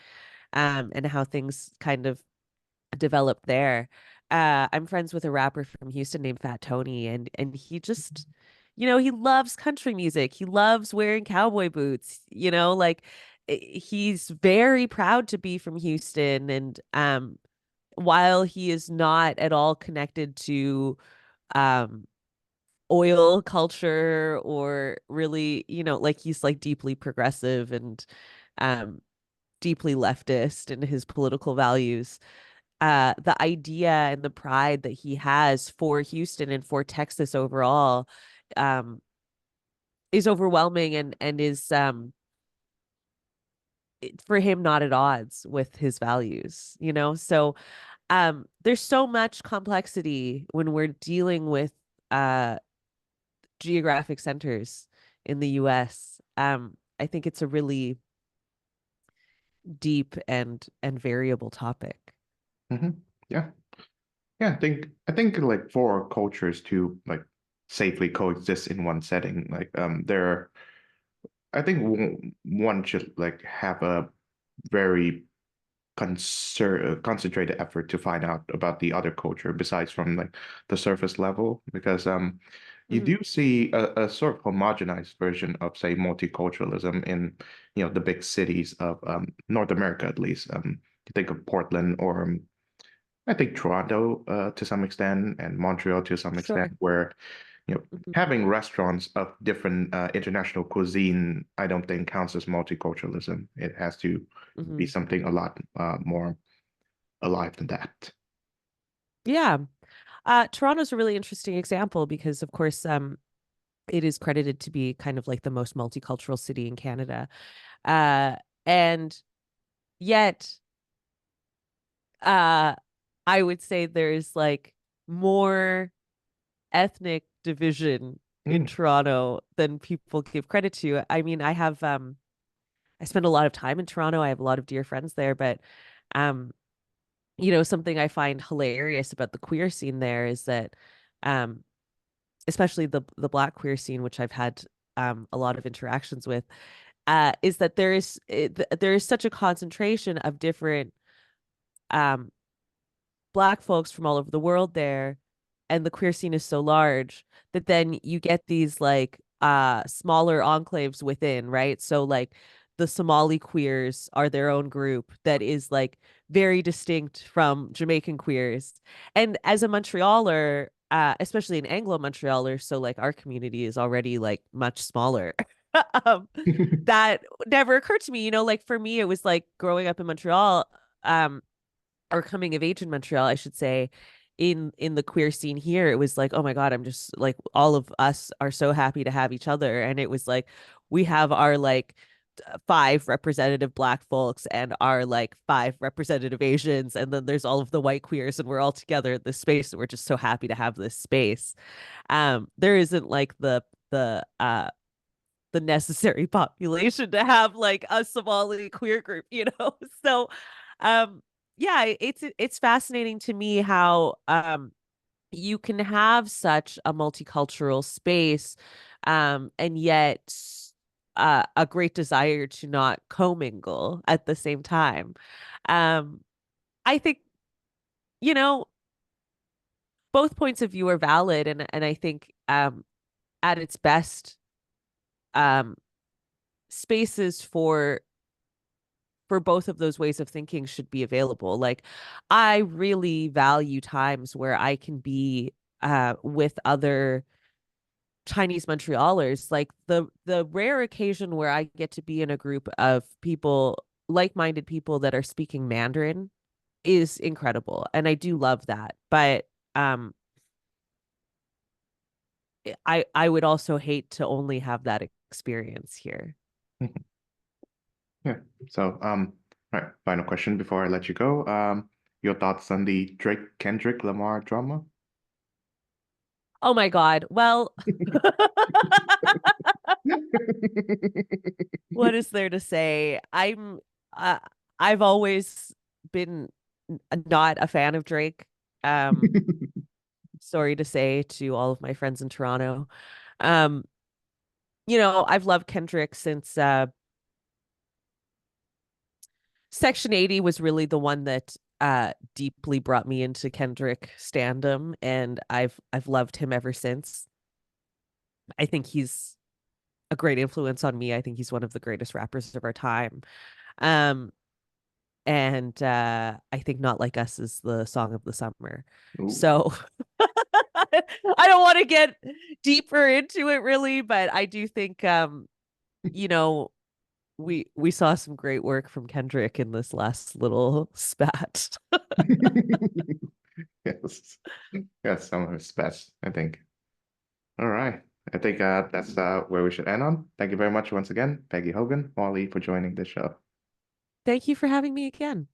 and how things kind of developed there. I'm friends with a rapper from Houston named Fat Tony, and he just, he loves country music. He loves wearing cowboy boots, like he's very proud to be from Houston. And while he is not at all connected to um oil culture or really, like he's like deeply progressive and um deeply leftist in his political values. The idea and the pride that he has for Houston and for Texas overall um is overwhelming and is for him not at odds with his values, so there's so much complexity when we're dealing with uh geographic centers in the US. I think it's a really deep and variable topic. Hmm. Yeah. Yeah, I think like for cultures to like safely coexist in one setting, like there I think one should like have a very concentrated effort to find out about the other culture besides from like the surface level, because you Hmm. do see a sort of homogenized version of say multiculturalism in the big cities of North America at least. You think of Portland or I think Toronto to some extent and Montreal to some extent, Sure. where Hmm. having restaurants of different international cuisine, I don't think counts as multiculturalism. It has to be Hmm. something a lot more alive than that. Yeah. Toronto's a really interesting example because, of course, it is credited to be kind of like the most multicultural city in Canada. Uh, and yet, uh, I would say there's like more ethnic division in Mm, Toronto than people give credit to. I mean, I spend a lot of time in Toronto. I have a lot of dear friends there, but um, something I find hilarious about the queer scene there is that um especially the Black queer scene, which I've had a lot of interactions with, is that there is such a concentration of different um Black folks from all over the world there, and the queer scene is so large that then you get these like smaller enclaves within, right? So like the Somali queers are their own group that is like very distinct from Jamaican queers. And as a Montrealer, especially an Anglo Montrealer, so like our community is already like much smaller. um, that never occurred to me, like for me, it was like growing up in Montreal. Or coming of age in Montreal, I should say, in the queer scene here, it was like, oh my God, I'm just like all of us are so happy to have each other. And it was like we have our like five representative Black folks and our like five representative Asians, and then there's all of the white queers, and we're all together in this space, and we're just so happy to have this space. There isn't like the necessary population to have like a Somali queer group, So yeah, it's fascinating to me how you can have such a multicultural space and yet a great desire to not commingle at the same time. Um I think, you know, both points of view are valid, and I think at its best um spaces for both of those ways of thinking should be available. Like I really value times where I can be with other Chinese Montrealers. Like the rare occasion where I get to be in a group of people, like-minded people that are speaking Mandarin is incredible. And I do love that. But um I would also hate to only have that experience here. yeah. So All right, final question before I let you go. Your thoughts on the Drake Kendrick Lamar drama? Oh my God. Well, what is there to say? Uh, I've always been not a fan of Drake. Um, sorry to say to all of my friends in Toronto. Um, I've loved Kendrick since Section 80 was really the one that deeply brought me into Kendrick standom, and I've loved him ever since. I think he's a great influence on me. I think he's one of the greatest rappers of our time. Um, and I think Not Like Us is the song of the summer. Ooh. So I don't want to get deeper into it really, but I do think you know, we saw some great work from Kendrick in this last little spat. Yes. Yes, some of his best, I think. All right. I think that's where we should end on. Thank you very much once again, Peggy Hogan, Wally, for joining this show. Thank you for having me again.